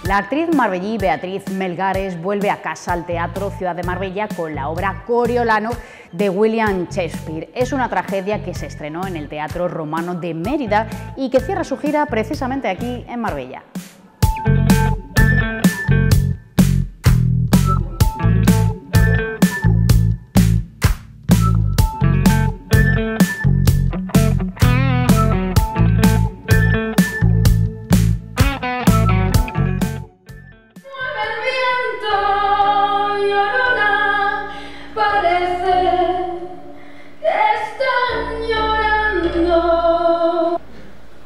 La actriz marbellí Beatriz Melgares vuelve a casa al Teatro Ciudad de Marbella con la obra Coriolano de William Shakespeare. Es una tragedia que se estrenó en el Teatro Romano de Mérida y que cierra su gira precisamente aquí en Marbella.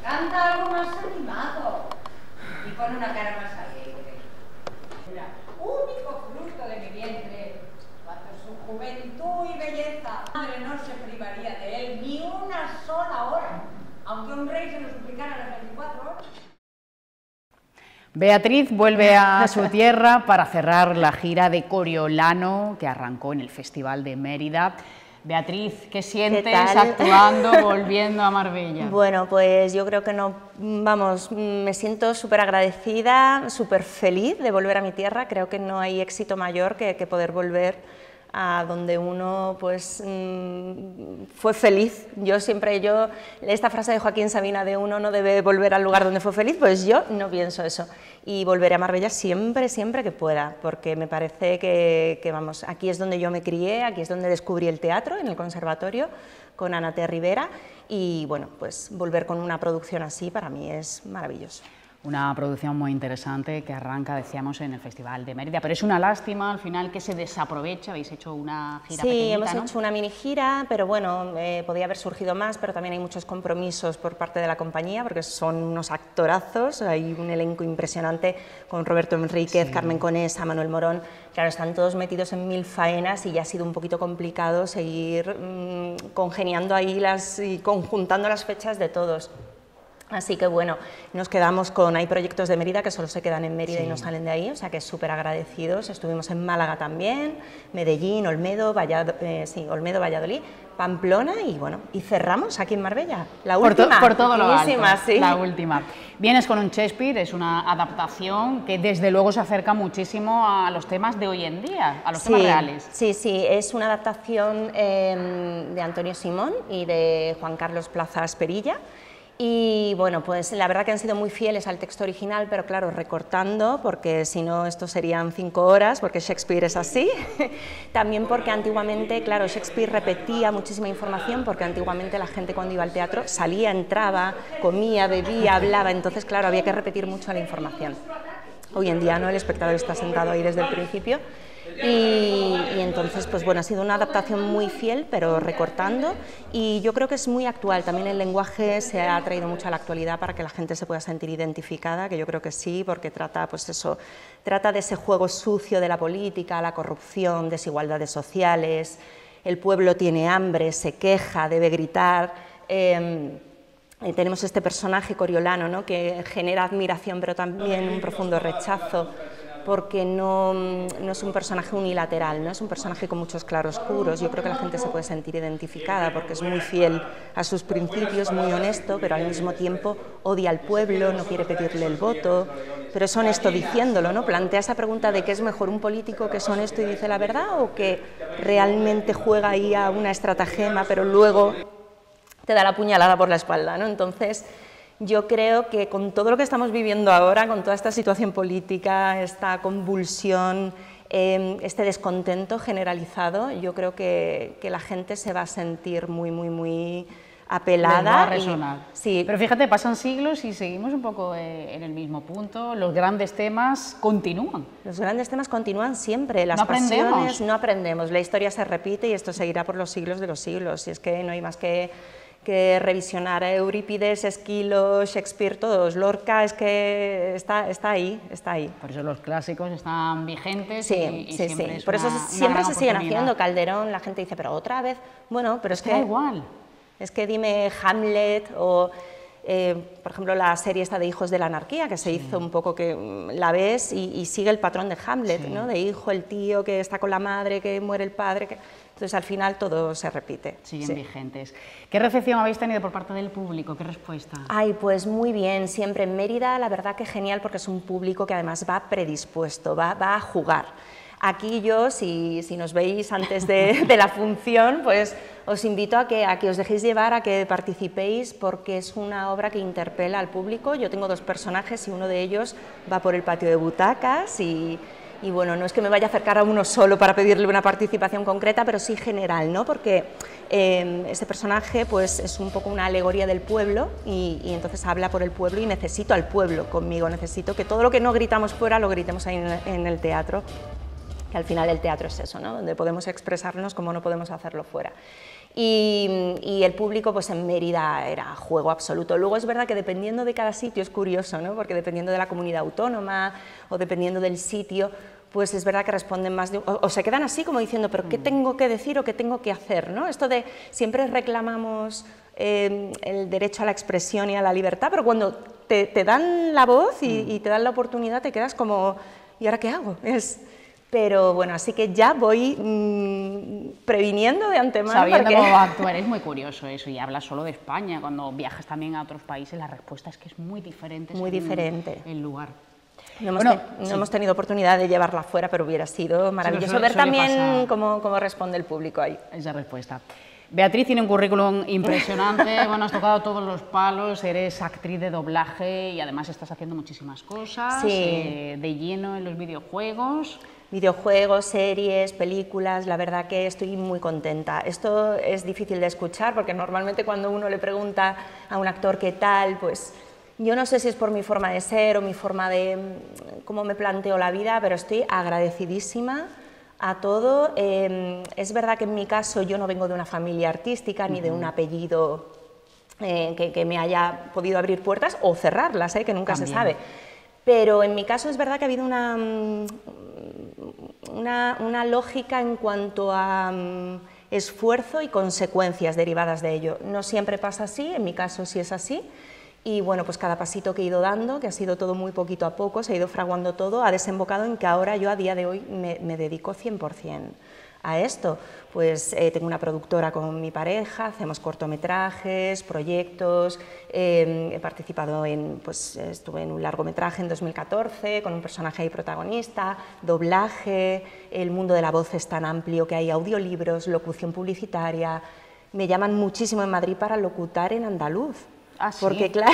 Canta algo más animado y con una cara más alegre. Único fruto de mi vientre, cuando su juventud y belleza, madre no se privaría de él ni una sola hora, aunque un rey se lo suplicara las 24 horas. Beatriz vuelve a su tierra para cerrar la gira de Coriolano que arrancó en el Festival de Mérida. Beatriz, ¿qué sientes actuando, volviendo a Marbella? Bueno, pues yo creo que no, vamos, me siento súper agradecida, súper feliz de volver a mi tierra. Creo que no hay éxito mayor que poder volver a donde uno pues fue feliz. Esta frase de Joaquín Sabina de uno no debe volver al lugar donde fue feliz, pues yo no pienso eso. Y volveré a Marbella siempre, siempre que pueda, porque me parece que vamos, aquí es donde yo me crié, aquí es donde descubrí el teatro, en el conservatorio, con Ana T. Rivera, y bueno, pues volver con una producción así para mí es maravilloso. Una producción muy interesante que arranca, decíamos, en el Festival de Mérida, pero es una lástima al final que se desaprovecha. Habéis hecho una gira pequeñita, Sí, hemos ¿no? hecho una mini gira, pero bueno, podía haber surgido más, pero también hay muchos compromisos por parte de la compañía, porque son unos actorazos, hay un elenco impresionante con Roberto Enríquez, sí, Carmen Conesa, Manuel Morón. Claro, están todos metidos en mil faenas y ya ha sido un poquito complicado seguir congeniando ahí y conjuntando las fechas de todos. Así que bueno, nos quedamos con, hay proyectos de Mérida que solo se quedan en Mérida, sí, y no salen de ahí, o sea que súper agradecidos. Estuvimos en Málaga también, Medellín, Olmedo, Valladolid, Pamplona y bueno, y cerramos aquí en Marbella, la última. Por todo lo alto, sí. La última. Vienes con un Shakespeare, es una adaptación que desde luego se acerca muchísimo a los temas de hoy en día, a los temas reales. Sí, es una adaptación de Antonio Simón y de Juan Carlos Plaza Asperilla. Y bueno, pues la verdad que han sido muy fieles al texto original, pero claro, recortando, porque si no esto serían 5 horas, porque Shakespeare es así. También porque antiguamente, claro, Shakespeare repetía muchísima información, porque antiguamente la gente cuando iba al teatro salía, entraba, comía, bebía, hablaba, entonces claro, había que repetir mucho la información. Hoy en día no, el espectador está sentado ahí desde el principio. Y entonces, pues bueno, ha sido una adaptación muy fiel, pero recortando, y yo creo que es muy actual. También el lenguaje se ha traído mucho a la actualidad para que la gente se pueda sentir identificada, que yo creo que sí, porque trata, pues eso, trata de ese juego sucio de la política, la corrupción, desigualdades sociales, el pueblo tiene hambre, se queja, debe gritar. Tenemos este personaje Coriolano, ¿no?, que genera admiración, pero también un profundo rechazo, porque no es un personaje unilateral, no es un personaje con muchos claroscuros. Yo creo que la gente se puede sentir identificada porque es muy fiel a sus principios, muy honesto, pero al mismo tiempo odia al pueblo, no quiere pedirle el voto, pero es honesto diciéndolo, ¿no? Plantea esa pregunta de qué es mejor, un político que es honesto y dice la verdad o que realmente juega ahí a una estratagema, pero luego te da la puñalada por la espalda, ¿no? Entonces, yo creo que con todo lo que estamos viviendo ahora, con toda esta situación política, esta convulsión, este descontento generalizado, yo creo que la gente se va a sentir muy apelada. Va a resonar. Sí. Pero fíjate, pasan siglos y seguimos un poco en el mismo punto, los grandes temas continúan. Los grandes temas continúan siempre, las pasiones no aprendemos, la historia se repite y esto seguirá por los siglos de los siglos, y es que no hay más que revisionar a Eurípides, Esquilo, Shakespeare, todos. Lorca es que está ahí, está ahí. Por eso los clásicos están vigentes sí, y siempre es por eso siempre se siguen haciendo. Calderón, la gente dice, pero otra vez, bueno, pero es que da igual. Es que dime Hamlet o, por ejemplo, la serie esta de Hijos de la Anarquía, que se hizo un poco, que la ves y sigue el patrón de Hamlet, ¿no? De hijo, el tío que está con la madre, que muere el padre, Entonces al final todo se repite. Siguen vigentes. ¿Qué recepción habéis tenido por parte del público? ¿Qué respuesta? Ay, pues muy bien, siempre en Mérida, la verdad que genial, porque es un público que además va predispuesto, va a jugar. Aquí yo, si nos veis antes de la función, pues os invito a que os dejéis llevar, a que participéis, porque es una obra que interpela al público. Yo tengo 2 personajes y uno de ellos va por el patio de butacas y bueno, no es que me vaya a acercar a uno solo para pedirle una participación concreta, pero sí general, ¿no? Porque este personaje pues, es un poco una alegoría del pueblo y entonces habla por el pueblo y necesito al pueblo conmigo, necesito que todo lo que no gritamos fuera lo gritemos ahí en el teatro, que al final el teatro es eso, ¿no? Donde podemos expresarnos como no podemos hacerlo fuera. Y el público pues en Mérida era juego absoluto. Luego es verdad que dependiendo de cada sitio es curioso, ¿no? Porque dependiendo de la comunidad autónoma o dependiendo del sitio, pues es verdad que responden más o se quedan así como diciendo, pero ¿qué tengo que decir o qué tengo que hacer? ¿No? Esto de siempre reclamamos el derecho a la expresión y a la libertad, pero cuando te dan la voz y te dan la oportunidad te quedas como, ¿y ahora qué hago? Pero bueno, así que ya voy previniendo de antemano. Sabiendo cómo va a actuar, es muy curioso eso, y hablas solo de España, cuando viajas también a otros países la respuesta es que es muy diferente. Muy diferente. El lugar. No hemos tenido oportunidad de llevarla fuera, pero hubiera sido maravilloso ver también cómo responde el público ahí. Esa respuesta. Beatriz tiene un currículum impresionante, bueno, has tocado todos los palos, eres actriz de doblaje y además estás haciendo muchísimas cosas, de lleno en los videojuegos. Videojuegos, series, películas, la verdad que estoy muy contenta. Esto es difícil de escuchar porque normalmente cuando uno le pregunta a un actor qué tal, pues yo no sé si es por mi forma de ser o mi forma de cómo me planteo la vida, pero estoy agradecidísima a todo. Es verdad que en mi caso yo no vengo de una familia artística ni de un apellido que me haya podido abrir puertas o cerrarlas, que nunca se sabe. Pero en mi caso es verdad que ha habido una lógica en cuanto a esfuerzo y consecuencias derivadas de ello. No siempre pasa así, en mi caso sí es así. Y bueno, pues cada pasito que he ido dando, que ha sido todo muy poquito a poco, se ha ido fraguando todo, ha desembocado en que ahora yo a día de hoy me dedico 100% a esto. Pues tengo una productora con mi pareja, hacemos cortometrajes, proyectos, he participado estuve en un largometraje en 2014 con un personaje ahí protagonista, doblaje, el mundo de la voz es tan amplio que hay audiolibros, locución publicitaria, me llaman muchísimo en Madrid para locutar en andaluz. Ah, ¿sí? Porque claro,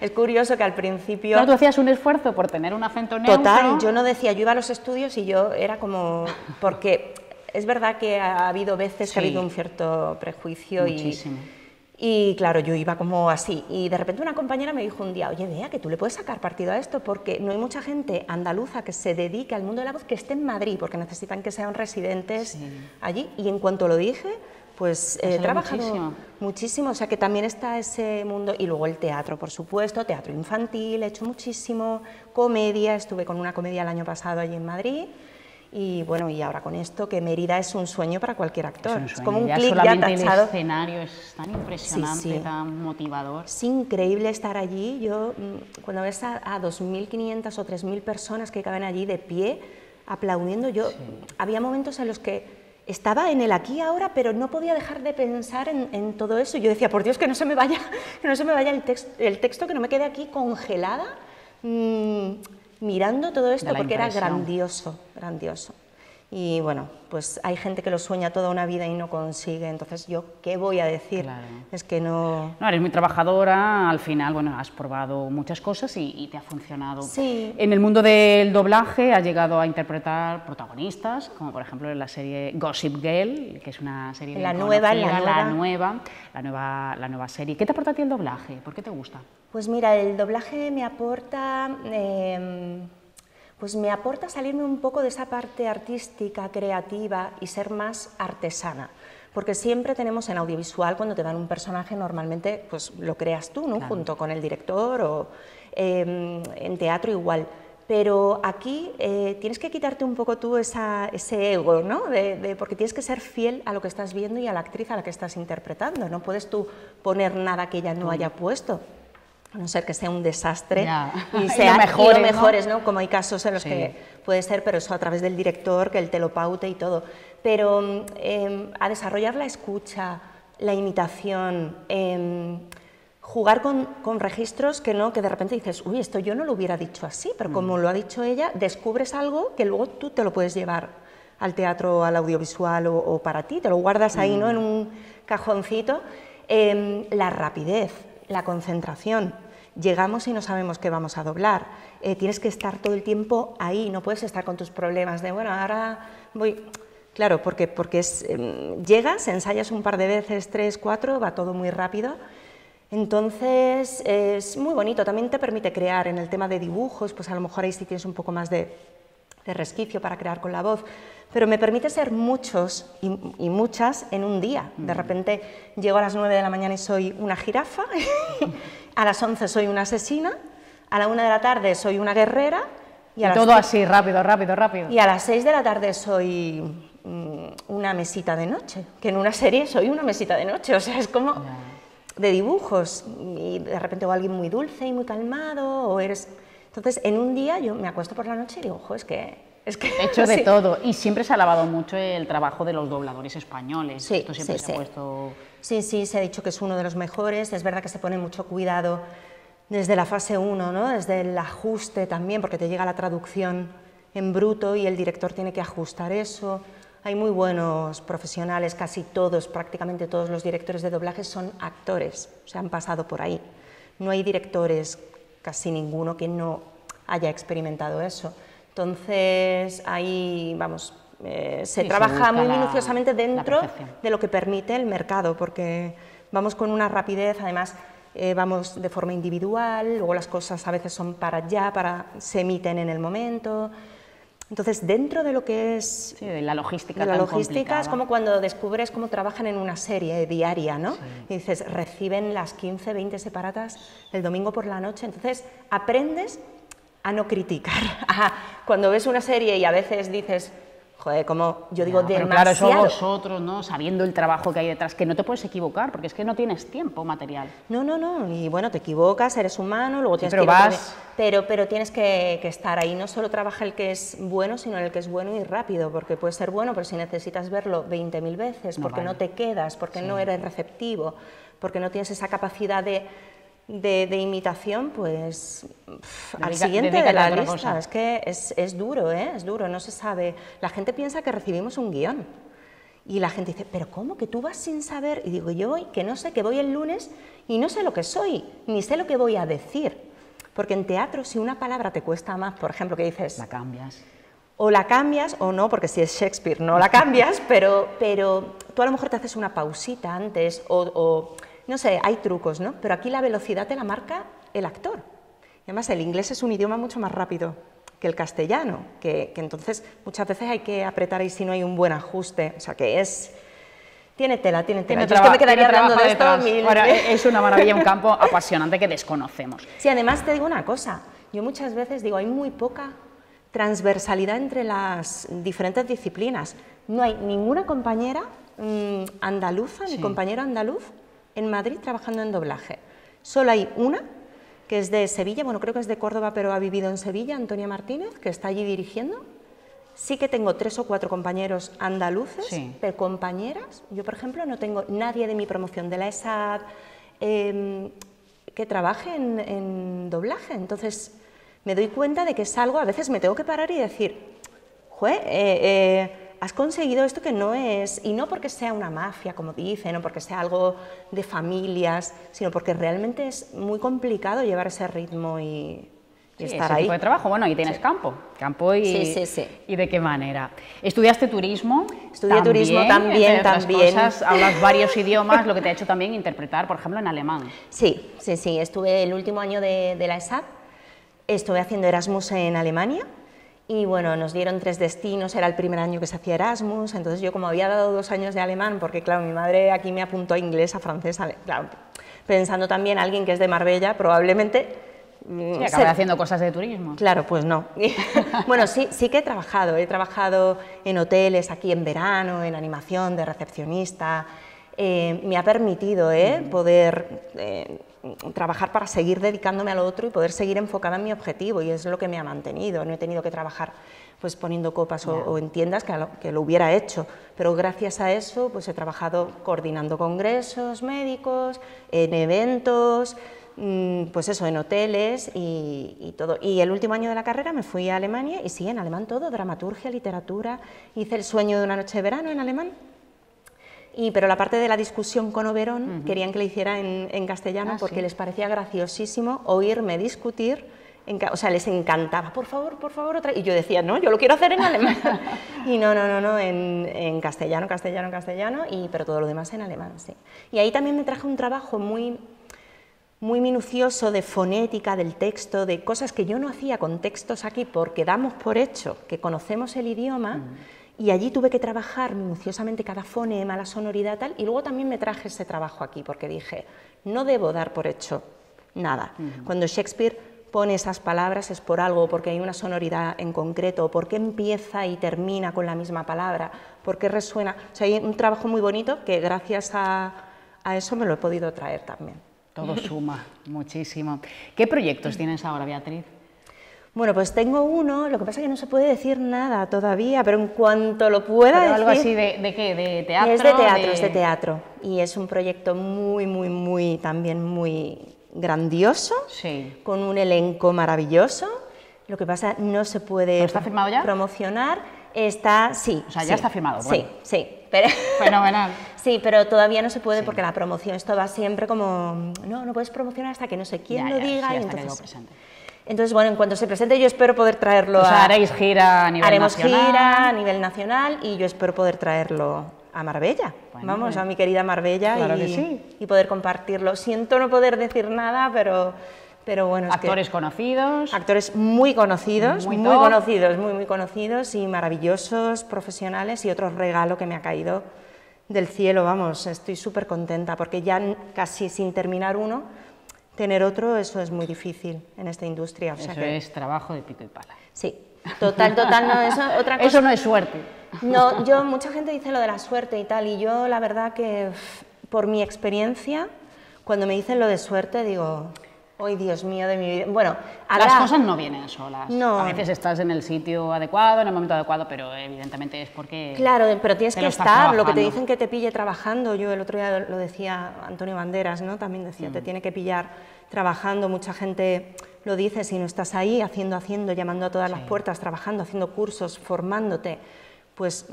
es curioso que al principio... Claro, tú hacías un esfuerzo por tener un acento neutro. Total, yo no decía, yo iba a los estudios y yo era como... Porque es verdad que ha habido veces que ha habido un cierto prejuicio. Muchísimo. Y claro, yo iba como así. Y de repente una compañera me dijo un día, oye, Bea, que tú le puedes sacar partido a esto porque no hay mucha gente andaluza que se dedique al mundo de la voz que esté en Madrid, porque necesitan que sean residentes allí. Y en cuanto lo dije... Pues he trabajado muchísimo, o sea que también está ese mundo, y luego el teatro, por supuesto, teatro infantil, he hecho muchísimo, comedia, estuve con una comedia el año pasado allí en Madrid, y bueno, y ahora con esto, que Mérida es un sueño para cualquier actor, es como un clic ya tachado. El escenario es tan impresionante, tan motivador. Es increíble estar allí, yo cuando ves a 2.500 o 3.000 personas que caben allí de pie, aplaudiendo, había momentos en los que estaba en el aquí y ahora, pero no podía dejar de pensar en todo eso. Yo decía, por Dios, que no se me vaya, el texto, que no me quede aquí congelada, mirando todo esto, porque era grandioso, grandioso. Y bueno, pues hay gente que lo sueña toda una vida y no consigue, entonces yo, ¿qué voy a decir? Claro. Es que no... No, eres muy trabajadora, al final, bueno, has probado muchas cosas y te ha funcionado. Sí. En el mundo del doblaje has llegado a interpretar protagonistas, como por ejemplo en la serie Gossip Girl, que es una serie la nueva serie. ¿Qué te aporta a ti el doblaje? ¿Por qué te gusta? Pues mira, el doblaje me aporta... Pues me aporta salirme un poco de esa parte artística, creativa y ser más artesana, porque siempre tenemos en audiovisual, cuando te dan un personaje, normalmente pues lo creas tú, ¿no? Claro. Junto con el director, o en teatro igual, pero aquí tienes que quitarte un poco tú ese ego, ¿no? Porque tienes que ser fiel a lo que estás viendo y a la actriz a la que estás interpretando, no puedes tú poner nada que ella no haya puesto. A no ser que sea un desastre y sean mejores, ¿no? Como hay casos en los que puede ser, pero eso a través del director, que él te lo paute y todo. pero a desarrollar la escucha, la imitación, jugar con registros que de repente dices, uy, esto yo no lo hubiera dicho así, pero como lo ha dicho ella, descubres algo que luego tú te lo puedes llevar al teatro, al audiovisual o para ti, te lo guardas ahí, ¿no?, en un cajoncito. La rapidez, la concentración, llegamos y no sabemos qué vamos a doblar, tienes que estar todo el tiempo ahí, no puedes estar con tus problemas de, bueno, ahora voy... Claro, porque llegas, ensayas un par de veces, 3, 4, va todo muy rápido. Entonces es muy bonito, también te permite crear en el tema de dibujos, pues a lo mejor ahí sí tienes un poco más de resquicio para crear con la voz, pero me permite ser muchos y muchas en un día. De repente llego a las 9 de la mañana y soy una jirafa, a las 11 soy una asesina, a la 1 de la tarde soy una guerrera, y todo así, rápido, rápido, rápido. Y a las 6 de la tarde soy una mesita de noche, que en una serie soy una mesita de noche, o sea, es como... de dibujos, y de repente o alguien muy dulce y muy calmado, o eres... Entonces, en un día yo me acuesto por la noche y digo, ojo, es que... He hecho de todo, y siempre se ha alabado mucho el trabajo de los dobladores españoles. Sí, esto siempre se ha puesto... Sí, se ha dicho que es uno de los mejores, es verdad que se pone mucho cuidado desde la fase 1, ¿no?, desde el ajuste también, porque te llega la traducción en bruto y el director tiene que ajustar eso. Hay muy buenos profesionales, casi todos, prácticamente todos los directores de doblaje son actores, o sea, han pasado por ahí. No hay directores, casi ninguno, que no haya experimentado eso. Entonces, ahí, vamos, se trabaja muy minuciosamente dentro de lo que permite el mercado, porque vamos con una rapidez, además vamos de forma individual, luego las cosas a veces son para ya, se emiten en el momento. Entonces, dentro de lo que es de la logística, es como cuando descubres cómo trabajan en una serie diaria, ¿no? Sí. Y dices, reciben las 15, 20 separatas el domingo por la noche, entonces aprendes a no criticar. Cuando ves una serie y a veces dices, joder, como yo digo, demasiado... Pero claro, eso vosotros, ¿no?, sabiendo el trabajo que hay detrás, que no te puedes equivocar, porque es que no tienes tiempo material. No, y bueno, te equivocas, eres humano, luego tienes pero tienes que estar ahí, no solo trabaja el que es bueno, sino el que es bueno y rápido, porque puede ser bueno, pero si necesitas verlo 20.000 veces, porque no te quedas, porque no eres receptivo, porque no tienes esa capacidad de imitación, pues al siguiente de la lista. Es que es duro, es duro, no se sabe. La gente piensa que recibimos un guión y la gente dice, ¿pero cómo? ¿Que tú vas sin saber? Y digo, yo voy, que no sé, que voy el lunes y no sé lo que soy, ni sé lo que voy a decir. Porque en teatro, si una palabra te cuesta más, por ejemplo, que dices... La cambias. O la cambias o no, porque si es Shakespeare no la cambias, pero tú a lo mejor te haces una pausita antes no sé, hay trucos, ¿no? Pero aquí la velocidad te la marca el actor. Y además el inglés es un idioma mucho más rápido que el castellano, que entonces muchas veces hay que apretar ahí si no hay un buen ajuste. O sea que tiene tela. Yo es que me quedaría hablando de esto Ahora, es una maravilla, un campo apasionante que desconocemos. Sí, además te digo una cosa, yo muchas veces digo, hay muy poca transversalidad entre las diferentes disciplinas. No hay ninguna compañera andaluza, ni compañero andaluz en Madrid trabajando en doblaje. Solo hay una, que es de Sevilla, bueno, creo que es de Córdoba, pero ha vivido en Sevilla, Antonia Martínez, que está allí dirigiendo. Sí que tengo 3 o 4 compañeros andaluces, pero compañeras, yo por ejemplo no tengo nadie de mi promoción de la ESAD que trabaje en doblaje. Entonces me doy cuenta de que es algo, a veces me tengo que parar y decir, has conseguido esto que no es, y no porque sea una mafia, como dicen, o porque sea algo de familias, sino porque realmente es muy complicado llevar ese ritmo y estar ahí. Tipo de trabajo, bueno, ahí tienes campo y de qué manera. ¿Estudiaste turismo? Estudié turismo también. Cosas, hablas varios idiomas, lo que te ha hecho también interpretar, por ejemplo, en alemán. Sí, estuve el último año de la ESAD, estuve haciendo Erasmus en Alemania. Y bueno, nos dieron 3 destinos, era el primer año que se hacía Erasmus, entonces yo como había dado 2 años de alemán, porque claro, mi madre aquí me apuntó a inglés, a francés, claro, pensando también alguien que es de Marbella, probablemente... Sí, acabé haciendo cosas de turismo. Claro, pues no. Bueno, sí que he trabajado en hoteles aquí en verano, en animación, de recepcionista, me ha permitido poder trabajar para seguir dedicándome a lo otro y poder seguir enfocada en mi objetivo, y es lo que me ha mantenido. No he tenido que trabajar pues poniendo copas o en tiendas, que lo hubiera hecho, pero gracias a eso pues he trabajado coordinando congresos médicos, en eventos, pues eso, en hoteles y todo. Y el último año de la carrera me fui a Alemania y sí, en alemán todo, dramaturgia, literatura, hice El sueño de una noche de verano en alemán. Pero la parte de la discusión con Oberón querían que la hiciera en castellano porque les parecía graciosísimo oírme discutir, o sea, les encantaba, por favor, otra. Y yo decía, no, yo lo quiero hacer en alemán. Y no, en castellano, pero todo lo demás en alemán, sí. Y ahí también me traje un trabajo muy minucioso de fonética del texto, de cosas que yo no hacía con textos aquí porque damos por hecho que conocemos el idioma. Y allí tuve que trabajar minuciosamente cada fonema, la sonoridad, tal, y luego también me traje ese trabajo aquí, porque dije, no debo dar por hecho nada. Cuando Shakespeare pone esas palabras es por algo, porque hay una sonoridad en concreto, o porque empieza y termina con la misma palabra, porque resuena. O sea, hay un trabajo muy bonito que gracias a eso me lo he podido traer también. Todo suma muchísimo. ¿Qué proyectos tienes ahora, Beatriz? Bueno, pues tengo uno, lo que pasa es que no se puede decir nada todavía, pero en cuanto lo pueda decir... ¿Algo así de qué? ¿De teatro? Es de teatro, es de teatro, y es un proyecto también muy grandioso, con un elenco maravilloso. Lo que pasa, no se puede ¿Pero está firmado ya? Promocionar. Sí. O sea, ya está firmado. Bueno. Sí. Pero fenomenal. Sí, pero todavía no se puede porque la promoción, esto va siempre como... No puedes promocionar hasta que no sé quién lo diga. Sí, y hasta entonces, que lo presente. Entonces, bueno, en cuanto se presente yo espero poder traerlo haréis gira a nivel nacional. Haremos gira a nivel nacional y yo espero poder traerlo a Marbella. Vamos, a mi querida Marbella, claro que sí. Y poder compartirlo. Siento no poder decir nada, pero bueno... Actores conocidos. Actores muy conocidos, muy conocidos y maravillosos, profesionales, y otro regalo que me ha caído del cielo, vamos, estoy súper contenta porque ya casi sin terminar uno, tener otro, eso es muy difícil en esta industria. O sea eso es trabajo de pico y pala. Sí, total, no, eso, otra cosa. Eso no es suerte. No, mucha gente dice lo de la suerte y tal, y yo la verdad que por mi experiencia, cuando me dicen lo de suerte, digo, ¡ay, Dios mío de mi vida! Bueno, las cosas no vienen solas. No. A veces estás en el sitio adecuado, en el momento adecuado, pero evidentemente es porque... Claro, pero tienes que estar, lo que te dicen que te pille trabajando. Yo el otro día lo decía Antonio Banderas, ¿no? También decía, te tiene que pillar trabajando. Mucha gente lo dice, si no estás ahí haciendo, llamando a todas las puertas, trabajando, haciendo cursos, formándote, pues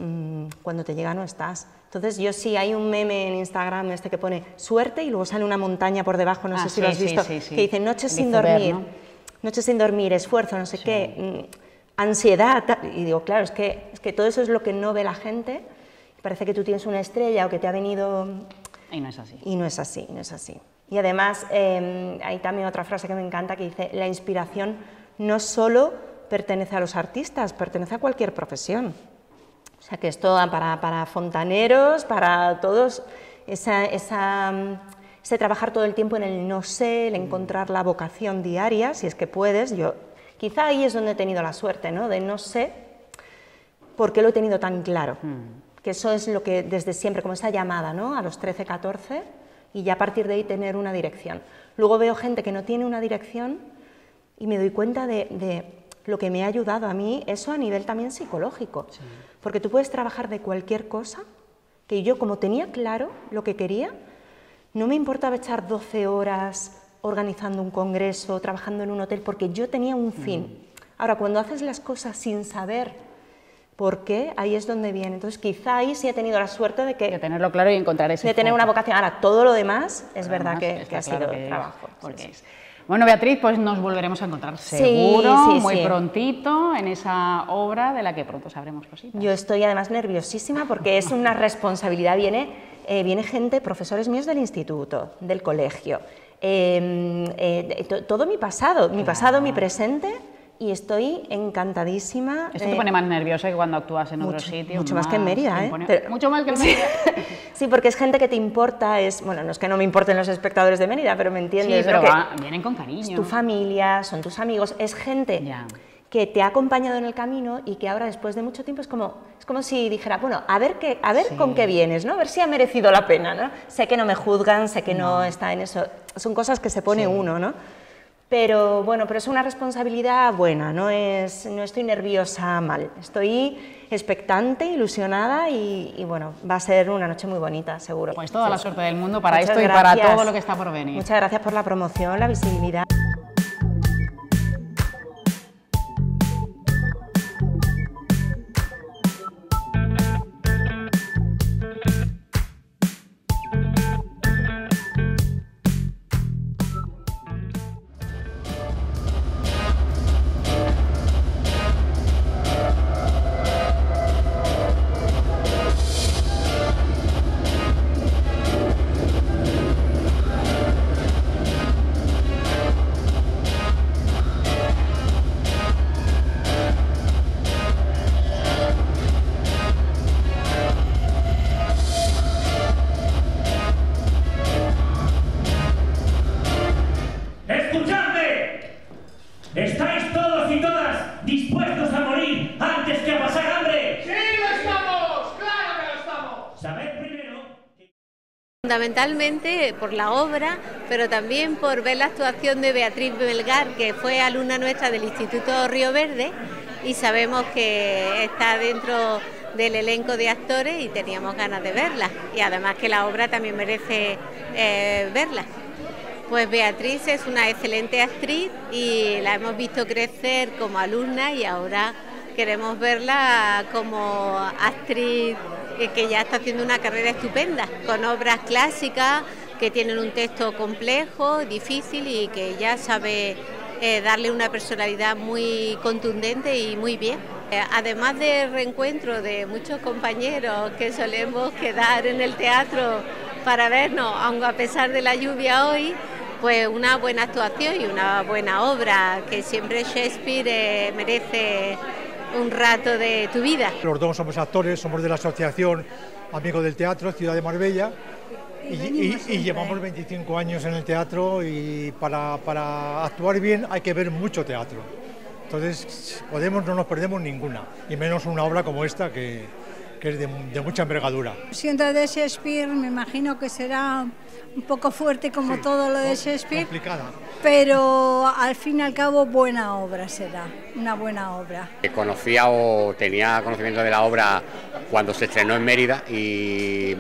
cuando te llega no estás. Entonces yo sí, hay un meme en Instagram que pone suerte y luego sale una montaña por debajo, no sé si lo has visto, que dice noches sin dormir, ¿no? Noches sin dormir, esfuerzo, no sé qué, ansiedad, y digo, claro, es que todo eso es lo que no ve la gente, parece que tú tienes una estrella o que te ha venido... Y no es así. Y no es así. Y además hay también otra frase que me encanta que dice, la inspiración no solo pertenece a los artistas, pertenece a cualquier profesión. O sea que esto para fontaneros, para todos, ese trabajar todo el tiempo en el no sé, el encontrar la vocación diaria, si es que puedes. Yo quizá ahí es donde he tenido la suerte, ¿no? De no sé por qué lo he tenido tan claro. Que eso es lo que desde siempre, como esa llamada, ¿no? A los 13, 14, y ya a partir de ahí tener una dirección. Luego veo gente que no tiene una dirección y me doy cuenta de lo que me ha ayudado a mí, eso a nivel también psicológico. Sí. Porque tú puedes trabajar de cualquier cosa, que yo como tenía claro lo que quería, no me importaba echar 12 horas organizando un congreso, trabajando en un hotel, porque yo tenía un fin. Ahora, cuando haces las cosas sin saber por qué, ahí es donde viene. Entonces, quizá ahí sí he tenido la suerte de tenerlo claro y encontrar ese de tener una vocación. Ahora, todo lo demás es verdad que ha sido trabajo. Bueno, Beatriz, pues nos volveremos a encontrar seguro, muy prontito, en esa obra de la que pronto sabremos cositas. Yo estoy además nerviosísima porque es una responsabilidad, viene gente, profesores míos del instituto, del colegio, todo mi pasado, mi presente, y estoy encantadísima. Esto te pone más nerviosa que cuando actúas en otro sitio. Mucho más que en Mérida, Mucho más que en Mérida. Sí, porque es gente que te importa, bueno, no es que no me importen los espectadores de Mérida, pero me entiendes. Sí, pero vienen con cariño. Es tu familia, son tus amigos, es gente que te ha acompañado en el camino y que ahora, después de mucho tiempo, es como si dijera, bueno, a ver sí, con qué vienes, ¿no? A ver si ha merecido la pena, ¿no? Sé que no me juzgan, sé que no está en eso, son cosas que se pone uno, ¿no? Pero bueno, pero es una responsabilidad buena, no estoy nerviosa mal, estoy expectante, ilusionada y bueno, va a ser una noche muy bonita, seguro. Pues toda la suerte del mundo para esto y para todo lo que está por venir. Muchas gracias por la promoción, la visibilidad. ¿Estáis todos y todas dispuestos a morir antes que a pasar hambre? ¡Sí, lo estamos! ¡Claro que lo estamos! Sabed primero... Fundamentalmente por la obra, pero también por ver la actuación de Beatriz Melgar, que fue alumna nuestra del Instituto Río Verde, y sabemos que está dentro del elenco de actores y teníamos ganas de verla, y además que la obra también merece verla. Pues Beatriz es una excelente actriz y la hemos visto crecer como alumna y ahora queremos verla como actriz que ya está haciendo una carrera estupenda, con obras clásicas que tienen un texto complejo, difícil y que ya sabe darle una personalidad muy contundente y muy bien. Además del reencuentro de muchos compañeros que solemos quedar en el teatro para vernos, aunque a pesar de la lluvia hoy, pues una buena actuación y una buena obra, que siempre Shakespeare merece un rato de tu vida. Los dos somos actores, somos de la asociación Amigos del Teatro, Ciudad de Marbella, y llevamos 25 años en el teatro y para actuar bien hay que ver mucho teatro. Entonces no nos perdemos ninguna, y menos una obra como esta que es de mucha envergadura. Siendo de Shakespeare, me imagino que será un poco fuerte como todo lo de Shakespeare, complicada. Pero al fin y al cabo buena obra será, una buena obra. Conocía o tenía conocimiento de la obra cuando se estrenó en Mérida y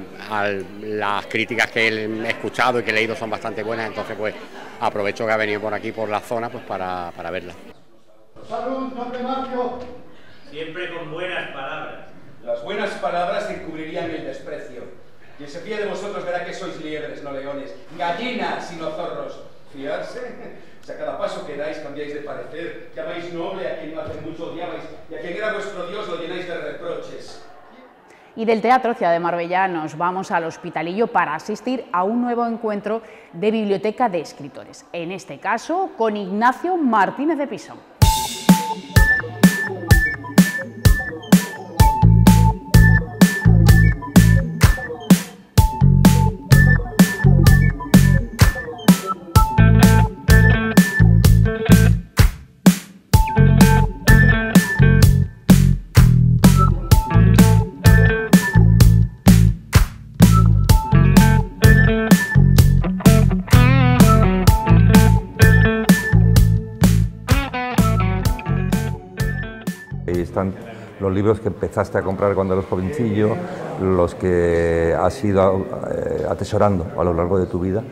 las críticas que he escuchado y que he leído son bastante buenas, entonces pues aprovecho que ha venido por aquí, por la zona, pues para verla. ¡Salud, noble Marco! Siempre con buenas palabras. Las buenas palabras encubrirían el desprecio. Quien se fíe de vosotros verá que sois liebres, no leones, gallinas y no zorros. ¿Fiarse? Si a cada paso que dais cambiáis de parecer, llamáis noble a quien no hace mucho odiabais, y a quien era vuestro Dios lo llenáis de reproches. Y del Teatro Ciudad de Marbella nos vamos al Hospitalillo para asistir a un nuevo encuentro de biblioteca de escritores, en este caso con Ignacio Martínez de Pisón. Están los libros que empezaste a comprar cuando eras jovencillo, los que has ido atesorando a lo largo de tu vida.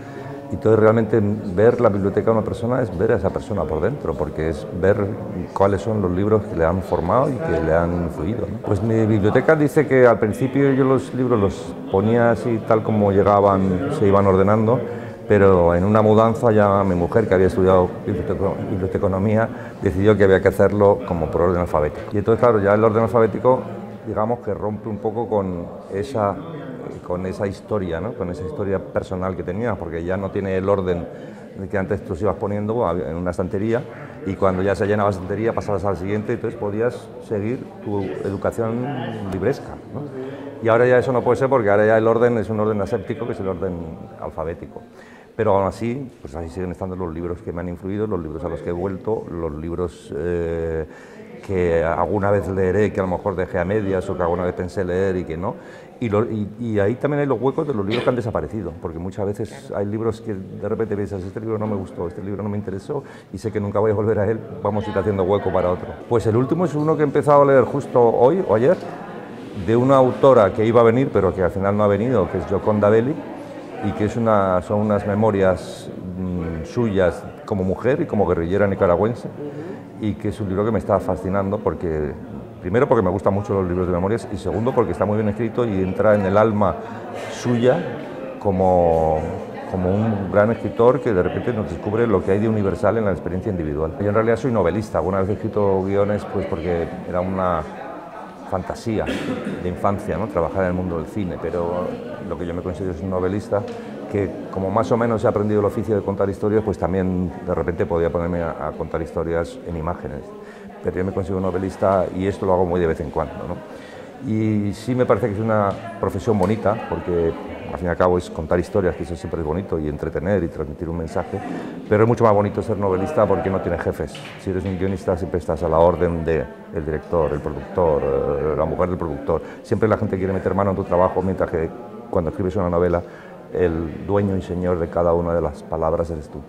Y entonces realmente ver la biblioteca de una persona es ver a esa persona por dentro, porque es ver cuáles son los libros que le han formado y que le han influido, ¿no? Pues mi biblioteca dice que al principio yo los libros los ponía así tal como llegaban, se iban ordenando, pero en una mudanza ya mi mujer, que había estudiado biblioteconomía, decidió que había que hacerlo como por orden alfabético. Y entonces, claro, ya el orden alfabético, digamos que rompe un poco con esa historia, ¿no? Con esa historia personal que tenía, porque ya no tiene el orden que antes tú ibas poniendo en una estantería, y cuando ya se llenaba la estantería pasabas al siguiente, entonces podías seguir tu educación libresca, ¿no? Y ahora ya eso no puede ser, porque ahora ya el orden es un orden aséptico, que es el orden alfabético. pero aún así, pues ahí siguen estando los libros que me han influido, los libros a los que he vuelto, los libros que alguna vez leeré, que a lo mejor dejé a medias o que alguna vez pensé leer y que no. Y ahí también hay los huecos de los libros que han desaparecido, porque muchas veces hay libros que de repente piensas, este libro no me gustó, este libro no me interesó y sé que nunca voy a volver a él, vamos a ir haciendo hueco para otro. Pues el último es uno que he empezado a leer justo hoy o ayer, de una autora que iba a venir, pero que al final no ha venido, que es Gioconda Belli, y que son unas memorias suyas como mujer y como guerrillera nicaragüense, y que es un libro que me está fascinando porque, primero porque me gustan mucho los libros de memorias y segundo porque está muy bien escrito y entra en el alma suya como un gran escritor que de repente nos descubre lo que hay de universal en la experiencia individual. Yo en realidad soy novelista, alguna vez he escrito guiones pues porque era una fantasía de infancia, ¿no? Trabajar en el mundo del cine, pero lo que yo me considero es un novelista que, como más o menos he aprendido el oficio de contar historias, pues también de repente podía ponerme a contar historias en imágenes. Pero yo me considero novelista y esto lo hago muy de vez en cuando, ¿no? Y sí me parece que es una profesión bonita, porque al fin y al cabo es contar historias, que eso siempre es bonito, y entretener y transmitir un mensaje, pero es mucho más bonito ser novelista porque no tienes jefes. Si eres un guionista siempre estás a la orden del director, el productor, la mujer del productor. Siempre la gente quiere meter mano en tu trabajo, mientras que cuando escribes una novela el dueño y señor de cada una de las palabras eres tú.